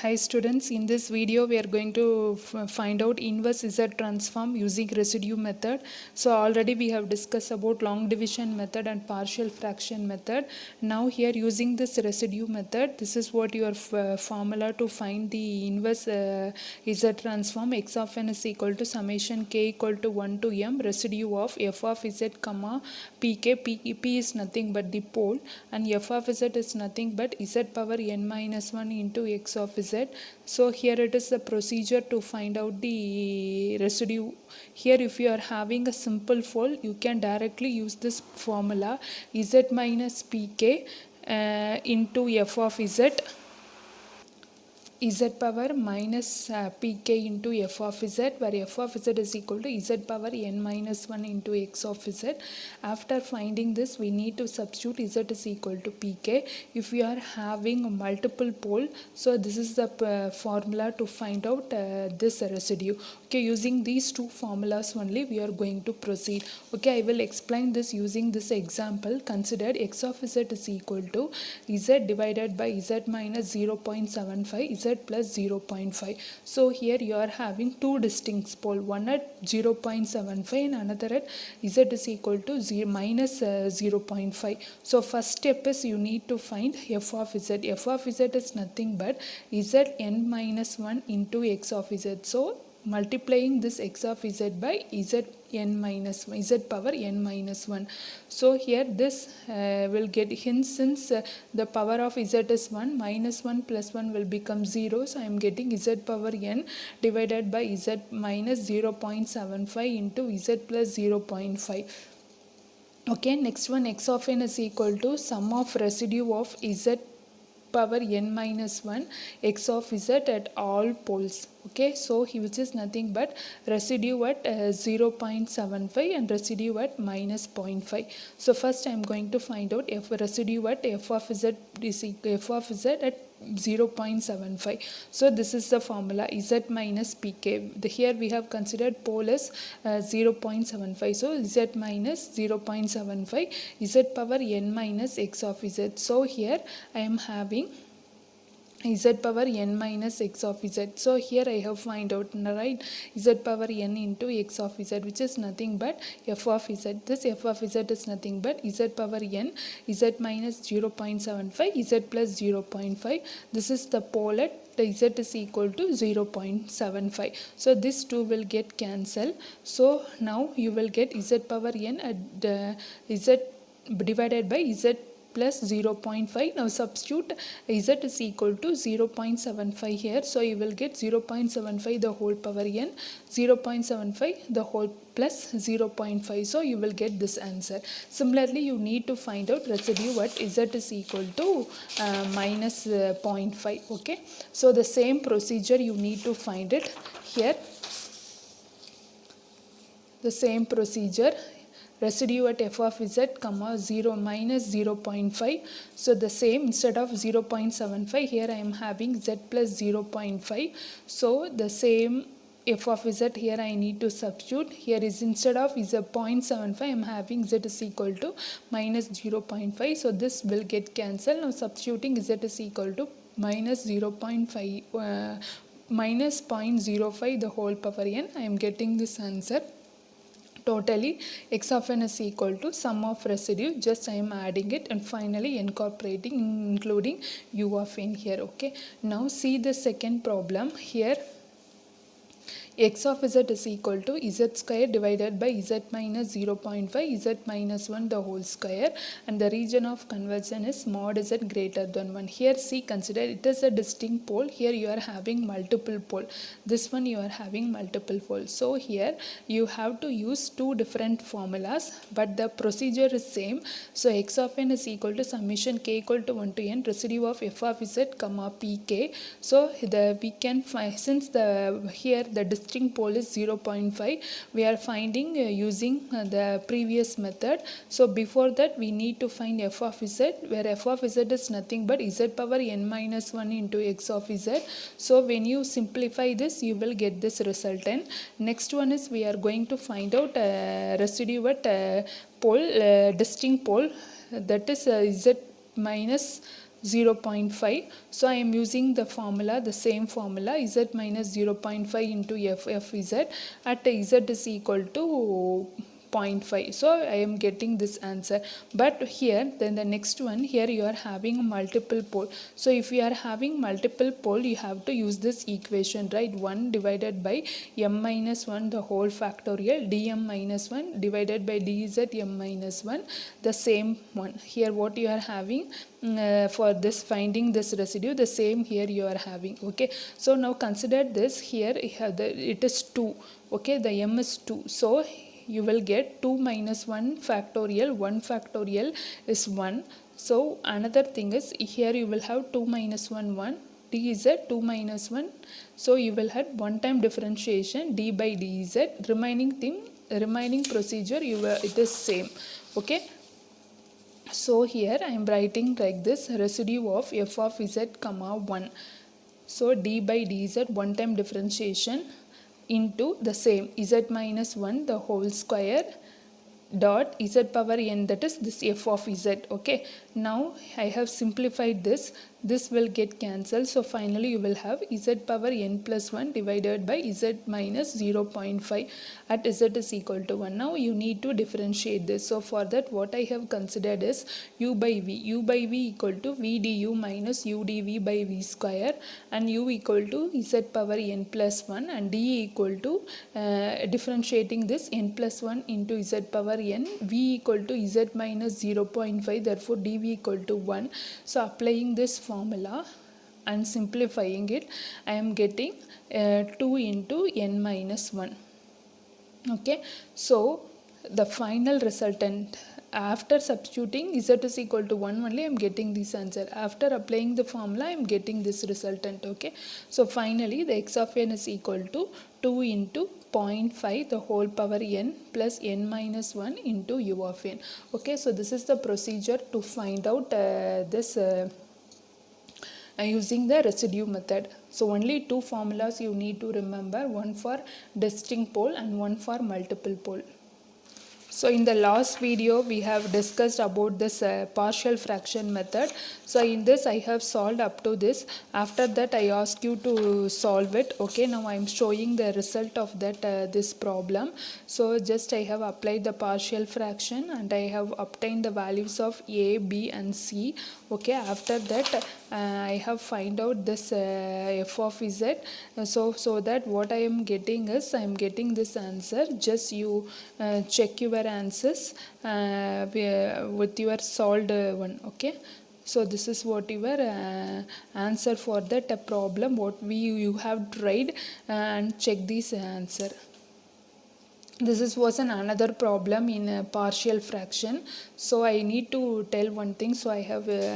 Hi students, in this video we are going to find out inverse Z transform using residue method. So already we have discussed about long division method and partial fraction method. Now here using this residue method, this is what your formula to find the inverse Z transform. X of n is equal to summation k equal to 1 to m residue of f of z comma pk. P is nothing but the pole and f of z is nothing but z power n minus 1 into x of z. So here it is the procedure to find out the residue. Here if you are having a simple pole, you can directly use this formula z minus pk into f of z power minus pk into f of z, where f of z is equal to z power n minus 1 into x of z. After finding this, we need to substitute z is equal to pk. If you are having a multiple pole, so this is the formula to find out this residue. Okay, using these two formulas only we are going to proceed. Okay, I will explain this using this example. Consider x of z is equal to z divided by z minus 0.75 z plus 0.5. So here you are having two distinct pole, one at 0.75 and another at z is equal to minus 0.5. So first step is you need to find f of z. F of z is nothing but z n minus 1 into x of z. So multiplying this x of z by z n minus 1, z power n minus 1. So here this will get, hence since the power of z is 1, minus 1 plus 1 will become 0. So I am getting z power n divided by z minus 0.75 into z plus 0.5. Okay, next one, x of n is equal to sum of residue of z power n minus 1 x of z at all poles. Okay, so which is nothing but residue at 0.75 and residue at minus 0.5. So first I am going to find out f residue at f of z is f of z at 0.75. So this is the formula z minus pk. Here we have considered pole as 0.75. So z minus 0.75 z power n minus x of z. So here I am having z power n minus x of z. So here I have find out, right, z power n into x of z, which is nothing but f of z. This f of z is nothing but z power n, z minus 0.75, z plus 0.5. This is the pole at z is equal to 0.75. So this 2 will get cancelled. So now you will get z power n at z divided by z plus 0.5. Now substitute z is equal to 0.75 here. So you will get 0.75 the whole power n, 0.75 the whole plus 0.5. So you will get this answer. Similarly, you need to find out residue at z is equal to minus 0.5. Okay. So the same procedure you need to find it here. The same procedure. Residue at f of z comma 0 minus 0.5. So the same, instead of 0.75 here I am having z plus 0.5. So the same f of z here I need to substitute. Here is instead of is a 0.75 I am having z is equal to minus 0.5. So this will get cancelled. Now substituting z is equal to minus 0.5 minus 0.05 the whole power n. I am getting this answer. Totally x of n is equal to sum of residue, just I am adding it and finally incorporating including u of n here. Okay, now see the second problem here. X of z is equal to z square divided by z minus 0.5 z minus 1 the whole square, and the region of conversion is mod z greater than 1. Here see, consider it is a distinct pole. Here you are having multiple pole. This one you are having multiple pole. So here you have to use two different formulas, but the procedure is same. So x of n is equal to summation k equal to 1 to n residue of f of z comma pk. So we can find, since the here the distinct pole is 0.5, we are finding using the previous method. So before that we need to find f of z, where f of z is nothing but z power n minus 1 into x of z. So when you simplify this you will get this resultant. Next one is we are going to find out residue at pole distinct pole, that is z minus 0.5. So I am using the formula, the same formula, z minus 0.5 into f z at z is equal to 0.5. So I am getting this answer. But here then the next one, here you are having multiple pole. So if you are having multiple pole, you have to use this equation, right? 1 divided by m minus 1 the whole factorial dm minus 1 divided by dz m minus 1, the same one. Here what you are having for this finding this residue, the same here you are having. Okay, so now consider this. Here it is 2. Okay, the m is 2. So you will get 2 minus 1 factorial. 1 factorial is 1. So another thing is, here you will have 2 minus 1 1, d is 2 minus 1. So you will have one time differentiation d by dz. Remaining procedure it is same. Okay, so here I am writing like this: residue of f of z comma 1. So d by dz, one time differentiation, into the same z minus 1 the whole square dot z power n, that is this f of z. Okay, now I have simplified this. This will get cancelled. So finally you will have z power n plus 1 divided by z minus 0.5 at z is equal to 1. Now you need to differentiate this. So for that what I have considered is u by v. U by v equal to v du minus u dv by v square, and u equal to z power n plus 1, and d equal to differentiating this n plus 1 into z power n, v equal to z minus 0.5, therefore dv equal to 1. So applying this formula and simplifying it, I am getting 2 into n minus 1. Okay, so the final resultant, after substituting z is equal to 1 only, I am getting this answer. After applying the formula, I am getting this resultant. Okay, so finally the x of n is equal to 2 into 0.5 the whole power n plus n minus 1 into u of n. Okay, so this is the procedure to find out this using the residue method. So only two formulas you need to remember, one for distinct pole and one for multiple pole. So in the last video we have discussed about this partial fraction method. So in this I have solved up to this. After that I ask you to solve it. Okay, now I am showing the result of that this problem. So just I have applied the partial fraction and I have obtained the values of a, b and c. Okay, after that I have find out this f of z. So that what I am getting is, I am getting this answer. Just you check your answers with your solved one. Okay, so this is what your answer for that problem what you have tried, and check this answer. This was another problem in partial fraction. So I need to tell one thing. So I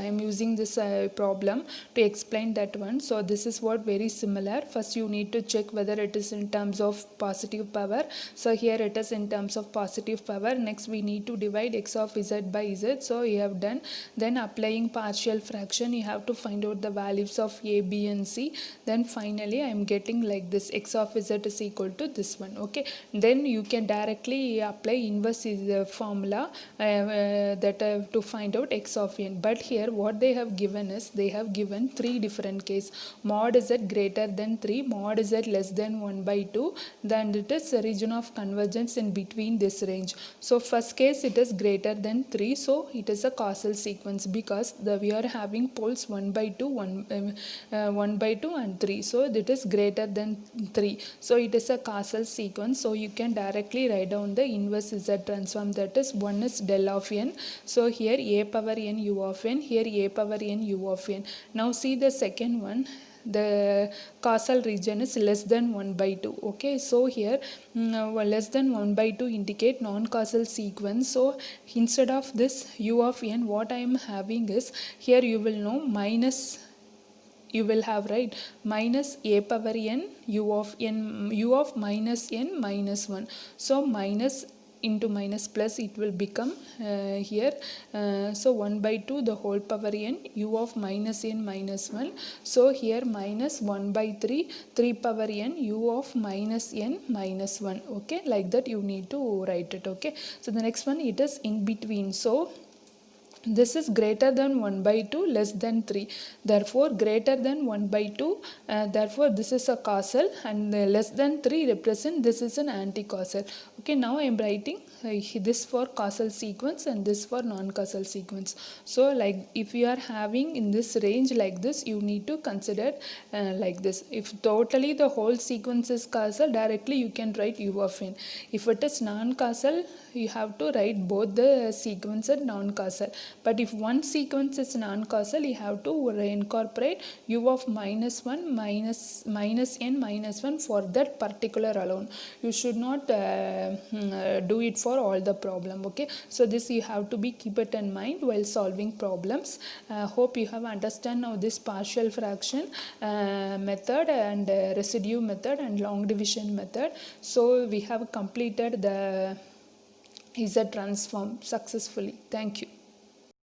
am using this problem to explain that one. So this is what very similar. First you need to check whether it is in terms of positive power. So here it is in terms of positive power. Next we need to divide x of z by z. So you have done. Then applying partial fraction, you have to find out the values of a, b and c. Then finally I am getting like this: x of z is equal to this one. Okay, then you can directly apply inverse formula to find out x of n. But here what they have given is, they have given three different cases: mod z greater than 3, mod z less than 1 by 2, then it is a region of convergence in between this range. So first case it is greater than 3, so it is a causal sequence, because we are having poles 1 by 2, 1 by 2 and 3, so it is greater than 3, so it is a causal sequence. So you can directly write down the inverse z transform, that is 1 is del of n. So here a power n u of n, here a power n u of n. Now see the second one, the causal region is less than 1 by 2. Okay, so here less than 1 by 2 indicate non-causal sequence. So instead of this u of n, what I am having is, here you will know minus, you will have, right, minus a power n u of n, u of minus n minus 1. So minus into minus plus, it will become here so 1 by 2 the whole power n u of minus n minus 1. So here minus 1 by 3 3 power n u of minus n minus 1. Okay, like that you need to write it. Okay, so the next one, it is in between. So this is greater than 1 by 2 less than 3, therefore greater than 1 by 2, therefore this is a causal, and less than 3 represent this is an anti-causal. Okay, now I am writing this for causal sequence and this for non-causal sequence. So like if you are having in this range like this, you need to consider like this. If totally the whole sequence is causal, directly you can write u of n. If it is non-causal, you have to write both the sequence and non-causal. But if one sequence is non-causal, you have to incorporate u of minus 1 minus n minus 1 for that particular alone. You should not do it for all the problem. Okay, so this you have to be keep it in mind while solving problems. Hope you have understand now this partial fraction method and residue method and long division method. So we have completed the Z transform successfully. Thank you.